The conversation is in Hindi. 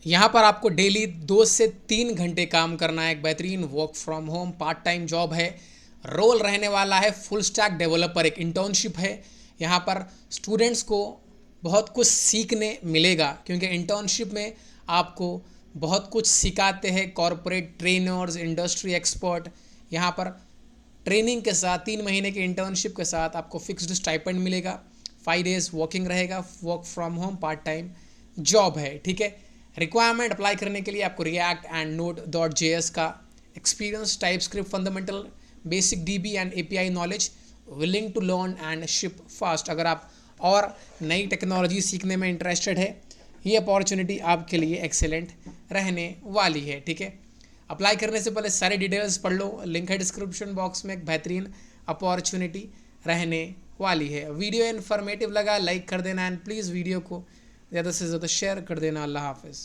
यहाँ पर आपको डेली 2 से 3 घंटे काम करना है। एक बेहतरीन work from home part time job है। रोल रहने वाला है फुल स्टैक डेवलपर, एक इंटर्नशिप है। यहाँ पर स्टूडेंट्स को बहुत कुछ सीखने मिलेगा, क्योंकि इंटर्नशिप में आपको बहुत कुछ सिखाते हैं कॉरपोरेट ट्रेनर्स, इंडस्ट्री एक्सपर्ट। यहाँ पर ट्रेनिंग के साथ 3 महीने की इंटर्नशिप के साथ आपको फिक्स्ड स्टाइपेंड मिलेगा। 5 डेज वर्किंग रहेगा, work from home part time job है, ठीक है। रिक्वायरमेंट अप्लाई करने के लिए आपको React and Node dot J S का experience, TypeScript fundamental, basic D B and A P I knowledge, willing to learn and ship fast. अगर आप और नई टेक्नोलॉजी सीखने में इंटरेस्टेड है, ये अपॉर्चुनिटी आपके लिए एक्सेलेंट रहने वाली है, ठीक है। अप्लाई करने से पहले सारे डिटेल्स पढ़ लो, लिंक है डिस्क्रिप्शन बॉक्स में। एक बेहतरीन अपॉर्चुनिटी रहने वाली है। वीडियो इन्फॉर्मेटिव लगा लाइक कर देना, एंड प्लीज़ वीडियो को ज़्यादा से ज़्यादा शेयर कर देना। अल्लाह हाफिज़।